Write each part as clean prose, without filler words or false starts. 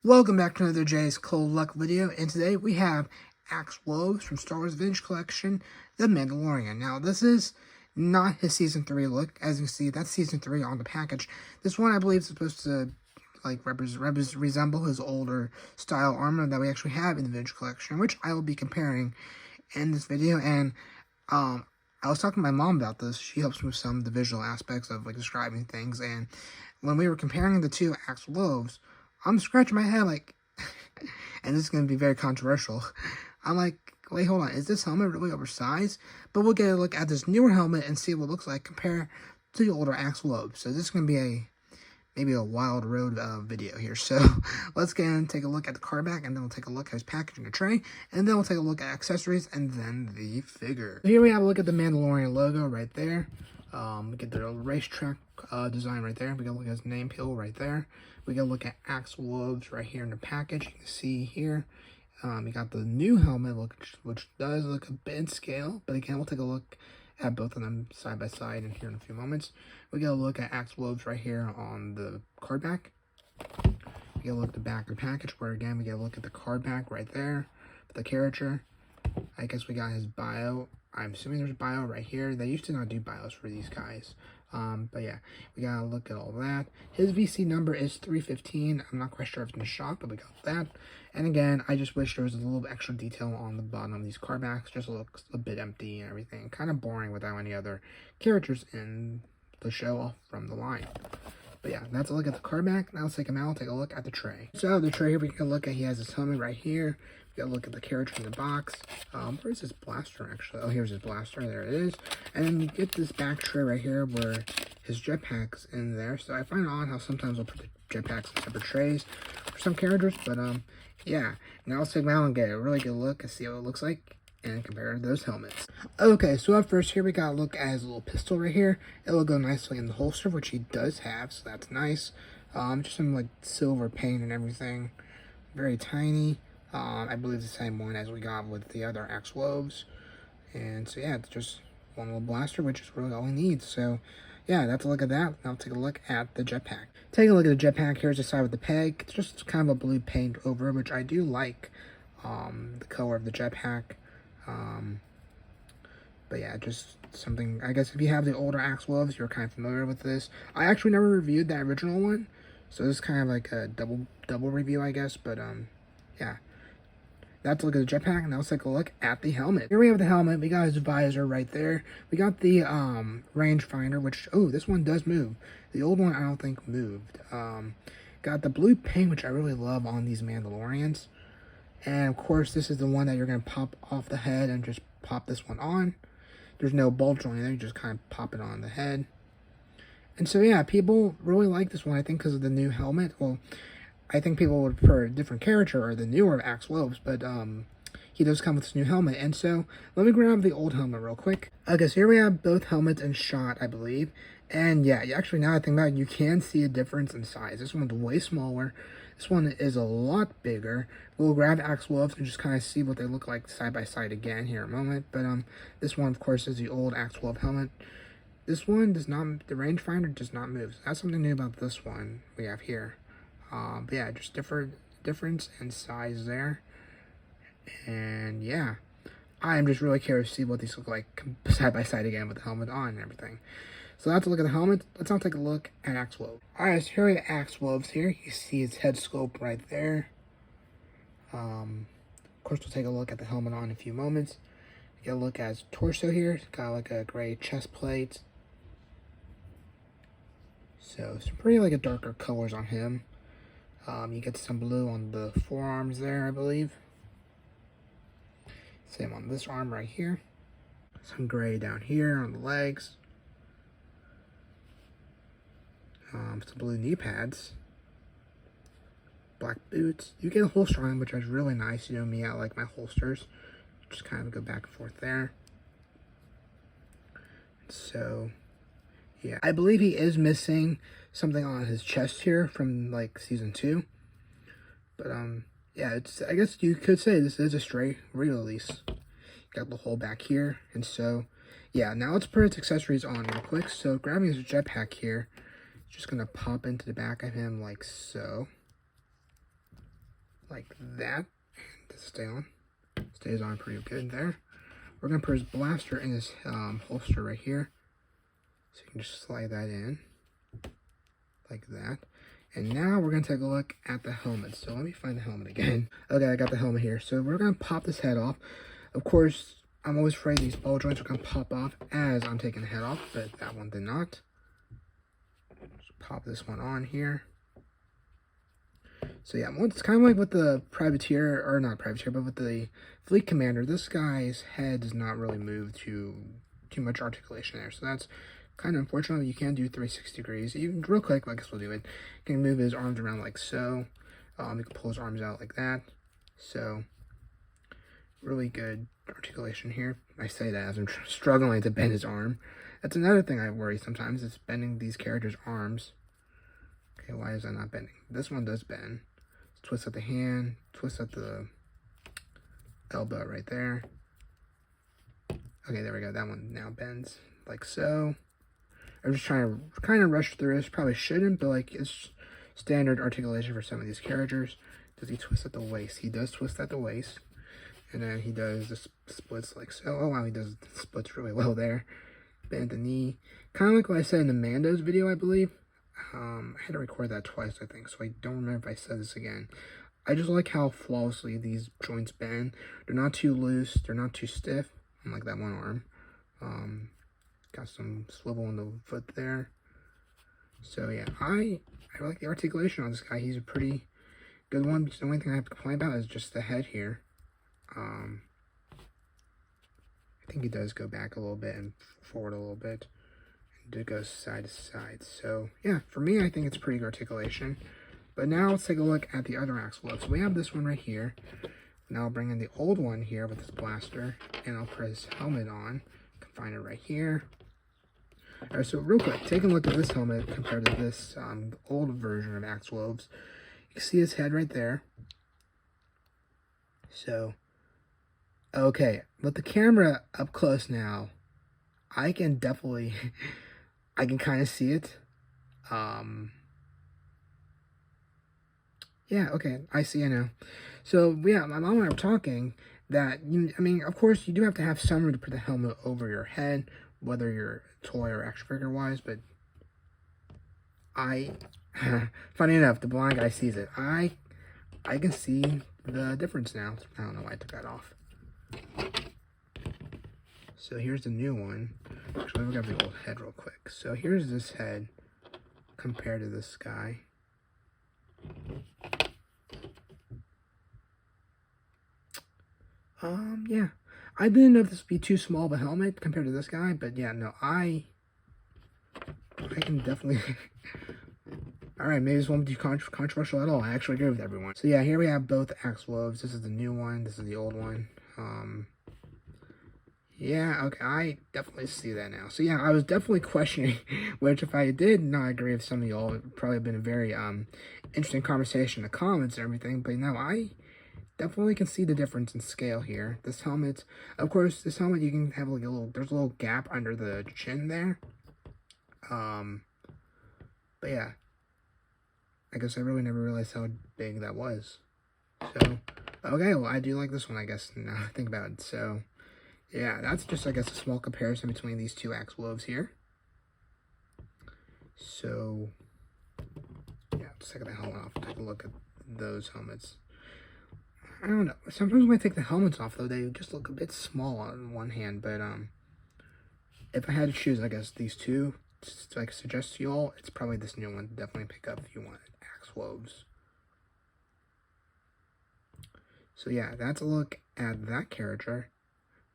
Welcome back to another Jay's Cold Luck video, and today we have Axe Woves from Star Wars Vintage Collection, The Mandalorian. Now, this is not his Season 3 look. As you can see, that's Season 3 on the package. This one, I believe, is supposed to like resemble his older style armor that we actually have in the Vintage Collection, which I will be comparing in this video. And I was talking to my mom about this. She helps me with some of the visual aspects of like describing things, and when we were comparing the two Axe Woves, I'm scratching my head like, and this is going to be very controversial. I'm like, wait, hold on, is this helmet really oversized? But we'll get a look at this newer helmet and see what it looks like compared to the older Axe Woves. So this is going to be maybe a wild road video here. So let's get in and take a look at the card back, and then we'll take a look at his package in the tray, and then we'll take a look at accessories, and then the figure. So here we have a look at the Mandalorian logo right there. We get the racetrack design right there. We got to look at his name peel right there. We got to look at Axe Woves right here in the package. You can see here. We got the new helmet, which does look a bit in scale. But again, we'll take a look at both of them side by side in here in a few moments. We got to look at Axe Woves right here on the card back. We got to look at the back of the package, where again, we got to look at the card back right there. The character. I guess we got his bio. I'm assuming there's a bio right here. They used to not do bios for these guys. But yeah, we gotta look at all that. His VC number is 315. I'm not quite sure if it's in the shop, but we got that. And again, I just wish there was a little extra detail on the bottom of these card backs. Just looks a bit empty and everything. Kind of boring without any other characters in the show from the line. But yeah, that's a look at the card back. Now let's take him out, take a look at the tray. So the tray here, we can look at, he has his helmet right here. We gotta look at the character in the box. Where's his blaster actually? Oh, here's his blaster, there it is. And then you get this back tray right here where his jetpack's in there. So I find it odd how sometimes they'll put the jetpacks in separate trays for some characters, but yeah. Now let's take him out and get a really good look and see what it looks like and compare to those helmets. Okay, so up first here we gotta look at his little pistol right here. It'll go nicely in the holster, which he does have, so that's nice. Just some like silver paint and everything. Very tiny. I believe the same one as we got with the other Axe Woves. And so yeah, it's just one little blaster, which is really all he needs. So yeah, that's a look at that. Now take a look at the jetpack. Taking a look at the jetpack, here's the side with the peg. It's just kind of a blue paint over, which I do like. The color of the jetpack. But yeah, just something, I guess if you have the older Axe Woves, you're kind of familiar with this. I actually never reviewed that original one, so this is kind of like a double review, I guess. But yeah, that's a look at the jetpack. And now let's take a look at the helmet. Here we have the helmet. We got his visor right there. We got the rangefinder, which, oh, this one does move. The old one I don't think moved. Got the blue paint, which I really love on these Mandalorians. And of course, this is the one that you're going to pop off the head and just pop this one on. There's no bolt joint there, you just kind of pop it on the head. And so yeah, people really like this one, I think, because of the new helmet. Well, I think people would prefer a different character or the newer Axe Woves, but he does come with this new helmet. And so let me grab the old helmet real quick. Okay, so here we have both helmets in shot, I believe. And yeah, actually now I think about it, you can see a difference in size. This one's way smaller. This one is a lot bigger. We'll grab Axe Woves and just kind of see what they look like side by side again here in a moment. But this one, of course, is the old Axe Wove helmet. This one does not, the rangefinder does not move. So that's something new about this one we have here. But yeah, just difference in size there. And yeah, I'm just really curious to see what these look like side by side again with the helmet on and everything. So that's a look at the helmet. Let's now take a look at Axe Woves. Alright, so here are the Axe Woves here. You see his head sculpt right there. Of course, we'll take a look at the helmet on in a few moments. Get a look at his torso here. It's got like a gray chest plate. So some pretty like a darker colors on him. You get some blue on the forearms there, I believe. Same on this arm right here. Some gray down here on the legs. Some blue knee pads. Black boots. You get a holster on, which is really nice. You know me, I like my holsters. Just kind of go back and forth there. So, yeah. I believe he is missing something on his chest here from, like, Season 2. But, yeah, it's, I guess you could say this is a stray re-release. Got the hole back here. And so, yeah, now let's put its accessories on real quick. So, grabbing his jetpack here. Just going to pop into the back of him like so. like that. To stay on. Stays on pretty good there. We're going to put his blaster in his holster right here. So you can just slide that in. Like that. And now we're going to take a look at the helmet. So let me find the helmet again. Okay, I got the helmet here. So we're going to pop this head off. Of course, I'm always afraid these ball joints are going to pop off as I'm taking the head off, but that one did not. Just pop this one on here. So yeah, it's kind of like with the privateer, or not privateer, but with the fleet commander, this guy's head does not really move too much articulation there. So that's kind of unfortunate. You can do 360 degrees. You can, real quick, like I guess we'll do it. You can move his arms around like so. You can pull his arms out like that. So really good articulation here. I say that as I'm struggling to bend his arm. That's another thing I worry sometimes, is bending these characters' arms. Okay, why is that not bending? This one does bend. Twist at the hand, twist at the elbow right there. Okay, there we go. That one now bends like so. I'm just trying to kind of rush through this. Probably shouldn't, but like it's standard articulation for some of these characters. Does he twist at the waist? He does twist at the waist. And then he does the splits like so. Oh wow, he does the splits really well there. Bend the knee. Kind of like what I said in the Mando's video, I believe. I had to record that twice, I think, so I don't remember if I said this again. I just like how flawlessly these joints bend. They're not too loose, they're not too stiff, unlike that one arm. Got some swivel in the foot there. So yeah, I like the articulation on this guy. He's a pretty good one. The only thing I have to complain about is just the head here. I think he does go back a little bit and forward a little bit. It goes side to side. So yeah, for me, I think it's pretty good articulation. But now let's take a look at the other Axe Woves. So we have this one right here. Now I'll bring in the old one here with this blaster, and I'll put his helmet on. You can find it right here. All right, so real quick, take a look at this helmet compared to this old version of Axe Woves. You can see his head right there. So, okay, with the camera up close now, I can definitely, I can kind of see it. Yeah, okay, I see it now. So, yeah, my mom and I were talking that, I mean, of course, you do have to have some room to put the helmet over your head, whether you're toy or action figure-wise, but funny enough, the blind guy sees it. I can see the difference now. I don't know why I took that off. So here's the new one. Actually, we'll grab the old head real quick. So here's this head compared to this guy. Yeah. I didn't know if this would be too small of a helmet compared to this guy, but yeah, no, I can definitely... Alright, maybe this won't be controversial at all. I actually agree with everyone. So yeah, here we have both Axe Woves. This is the new one. This is the old one. Yeah, okay, I definitely see that now. So yeah, I was definitely questioning, which if I did not agree with some of y'all, it would probably have been a very interesting conversation in the comments and everything. But no, I definitely can see the difference in scale here. This helmet, of course, this helmet you can have like a little, there's a little gap under the chin there. But yeah, I guess I really never realized how big that was. So, okay, well, I do like this one, I guess, now I think about it. So, yeah, that's just, I guess, a small comparison between these two Axe Woves here. So, yeah, let's take the helmet off. Take a look at those helmets. I don't know. Sometimes when I take the helmets off, though, they just look a bit small on one hand. But if I had to choose, I guess, these two, just like suggest to you all, it's probably this new one to definitely pick up if you want Axe Woves. So yeah, that's a look at that character.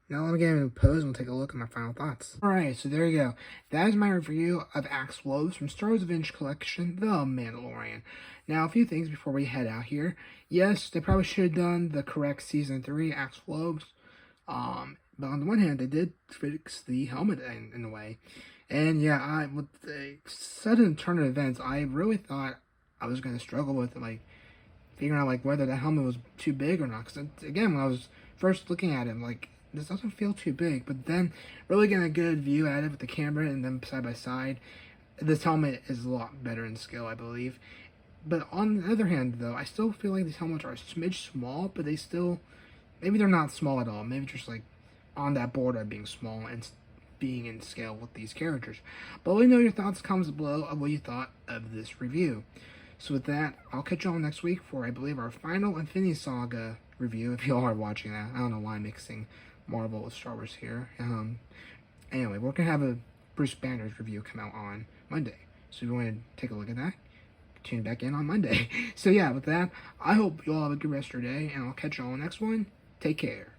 Now let me get into pose and we'll take a look at my final thoughts. Alright, so there you go. That is my review of Axe Woves from Star Wars Vintage Collection, The Mandalorian. Now, a few things before we head out here. Yes, they probably should have done the correct Season 3 Axe Woves. But on the one hand, they did fix the helmet in a way. And yeah, with the sudden turn of events, I really thought I was going to struggle with like figuring out like whether the helmet was too big or not. Because again, when I was first looking at it, I'm like, this doesn't feel too big. But then really getting a good view at it with the camera and then side by side, this helmet is a lot better in scale, I believe. But on the other hand, though, I still feel like these helmets are a smidge small, but they still, maybe they're not small at all. Maybe just like on that border of being small and being in scale with these characters. But let me know your thoughts, comments below of what you thought of this review. So with that, I'll catch you all next week for, I believe, our final Infinity Saga review, if you all are watching that. I don't know why I'm mixing Marvel with Star Wars here. Anyway, we're going to have a Bruce Banner's review come out on Monday. So if you want to take a look at that, tune back in on Monday. So yeah, with that, I hope you all have a good rest of your day, and I'll catch you all on the next one. Take care.